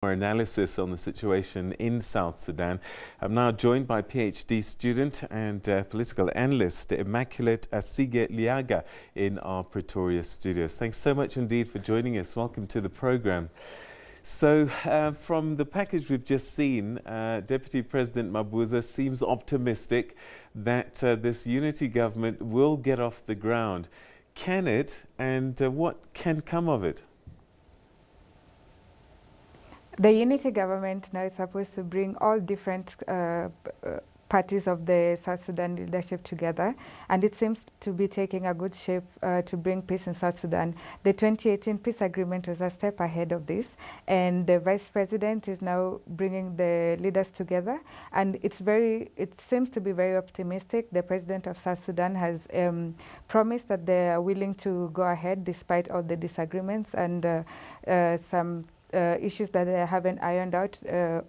Our analysis on the situation in South Sudan. I'm now joined by PhD student and political analyst Emmaculate Asige Liaga in our Pretoria studios. Thanks so much indeed for joining us. Welcome to the program. So from the package we've just seen, Deputy President Mabuza seems optimistic that this unity government will get off the ground. Can it, and what can come of it? The unity government now is supposed to bring all different parties of the South Sudan leadership together, and it seems to be taking a good shape to bring peace in South Sudan. The 2018 peace agreement was a step ahead of this, and the vice president is now bringing the leaders together, and it seems to be very optimistic. The president of South Sudan has promised that they are willing to go ahead despite all the disagreements and some issues that they haven't ironed out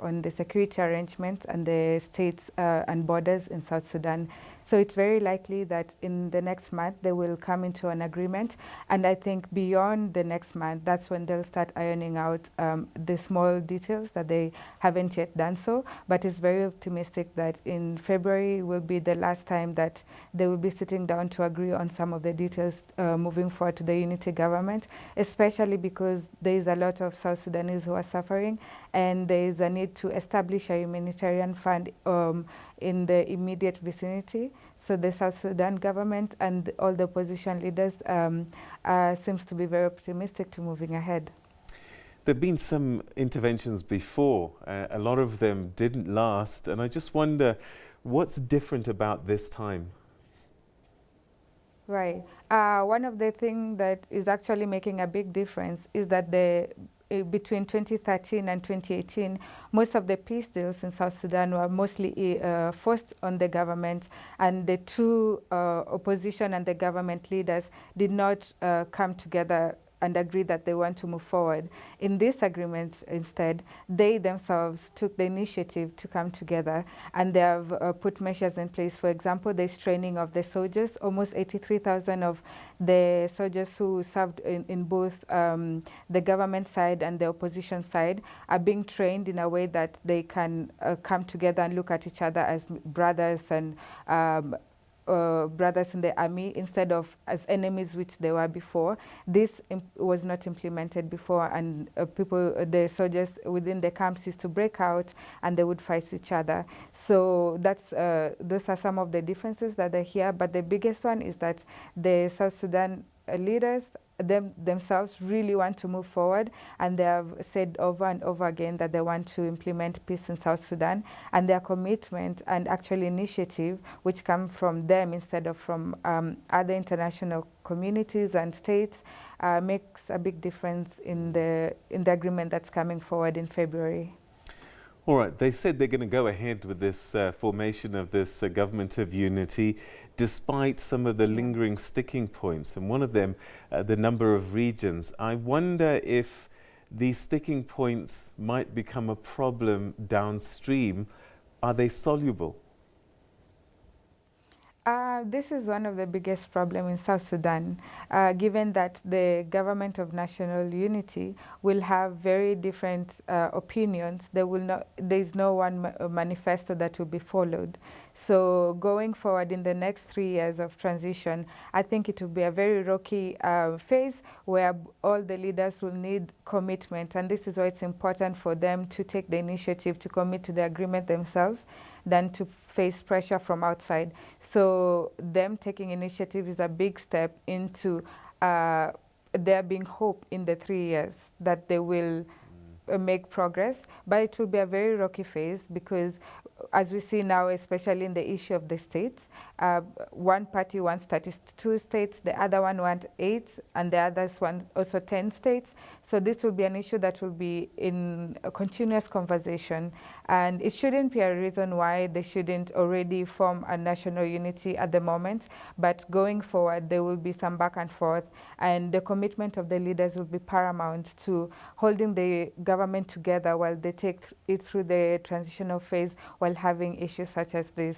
on the security arrangements and the states and borders in South Sudan. So it's very likely that in the next month they will come into an agreement, and I think beyond the next month, that's when they'll start ironing out the small details that they haven't yet done so. But it's very optimistic that in February will be the last time that they will be sitting down to agree on some of the details moving forward to the unity government, especially because there is a lot of South Sudanese who are suffering, and there is a need to establish a humanitarian fund in the immediate vicinity. So the South Sudan government and all the opposition leaders seems to be very optimistic to moving ahead. There have been some interventions before. A lot of them didn't last, and I just wonder what's different about this time? Right. One of the things that is actually making a big difference is that between 2013 and 2018, most of the peace deals in South Sudan were mostly forced on the government, and the two opposition and the government leaders did not come together and agree that they want to move forward. In this agreement, instead, they themselves took the initiative to come together, and they have put measures in place. For example, there's training of the soldiers. Almost 83,000 of the soldiers who served in both the government side and the opposition side are being trained in a way that they can come together and look at each other as brothers and brothers in the army instead of as enemies, which they were before. This was not implemented before, and the soldiers within the camps used to break out and they would fight each other. So those are some of the differences that are here, but the biggest one is that the South Sudan leaders themselves really want to move forward, and they have said over and over again that they want to implement peace in South Sudan, and their commitment and actual initiative, which come from them instead of from other international communities and states, makes a big difference in the agreement that's coming forward in February. All right, they said they're going to go ahead with this formation of this government of unity, despite some of the lingering sticking points, and one of them, the number of regions. I wonder if these sticking points might become a problem downstream. Are they soluble? This is one of the biggest problems in South Sudan, given that the government of national unity will have very different opinions. There is no one manifesto that will be followed. So going forward in the next 3 years of transition, I think it will be a very rocky phase where all the leaders will need commitment, and this is why it's important for them to take the initiative to commit to the agreement themselves than to face pressure from outside. So them taking initiative is a big step into there being hope in the 3 years that they will make progress, but it will be a very rocky phase because as we see now, especially in the issue of the states, one party wants 32 states, the other one wants 8, and the others want also 10 states. So this will be an issue that will be in a continuous conversation, and it shouldn't be a reason why they shouldn't already form a national unity at the moment. But going forward, there will be some back and forth, and the commitment of the leaders will be paramount to holding the government together while they take it through the transitional phase, while having issues such as this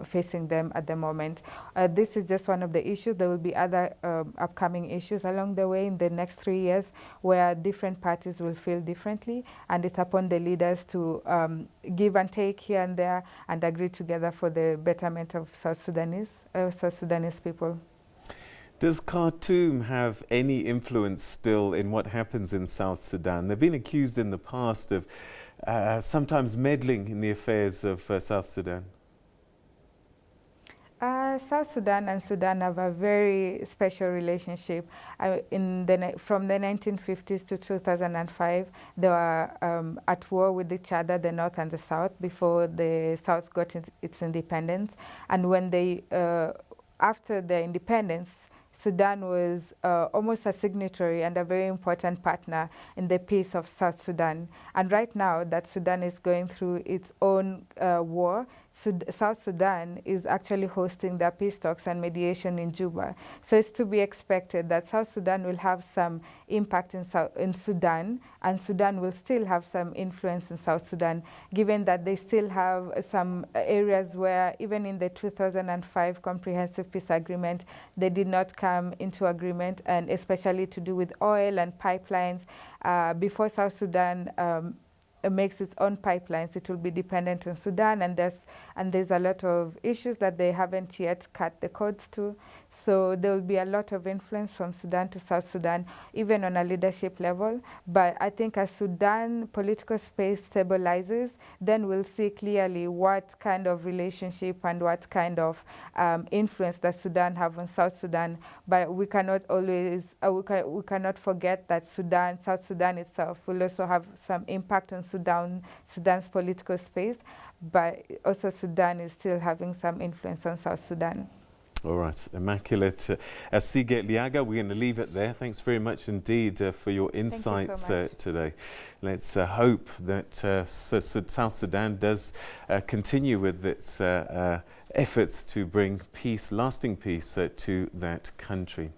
facing them at the the moment. This is just one of the issues. There will be other upcoming issues along the way in the next 3 years where different parties will feel differently, and it's upon the leaders to give and take here and there and agree together for the betterment of South Sudanese people. Does Khartoum have any influence still in what happens in South Sudan? They've been accused in the past of sometimes meddling in the affairs of South Sudan. South Sudan and Sudan have a very special relationship. From the 1950s to 2005, they were at war with each other, the North and the South, before the South got its independence. And when after the independence, Sudan was almost a signatory and a very important partner in the peace of South Sudan. And right now that Sudan is going through its own war, South Sudan is actually hosting the peace talks and mediation in Juba. So it's to be expected that South Sudan will have some impact in Sudan, and Sudan will still have some influence in South Sudan, given that they still have some areas where even in the 2005 Comprehensive Peace Agreement, they did not come into agreement, and especially to do with oil and pipelines. Before South Sudan makes its own pipelines, it will be dependent on Sudan, and there's a lot of issues that they haven't yet cut the codes to. So there will be a lot of influence from Sudan to South Sudan, even on a leadership level. But I think as Sudan political space stabilizes, then we'll see clearly what kind of relationship and what kind of influence that Sudan have on South Sudan. But we cannot always, we cannot forget that South Sudan itself will also have some impact on Sudan's political space. But also Sudan is still having some influence on South Sudan. All right, Immaculate Asige Liaga, we're going to leave it there. Thanks very much indeed for your insights today. Let's hope that South Sudan does continue with its efforts to bring peace, lasting peace, to that country.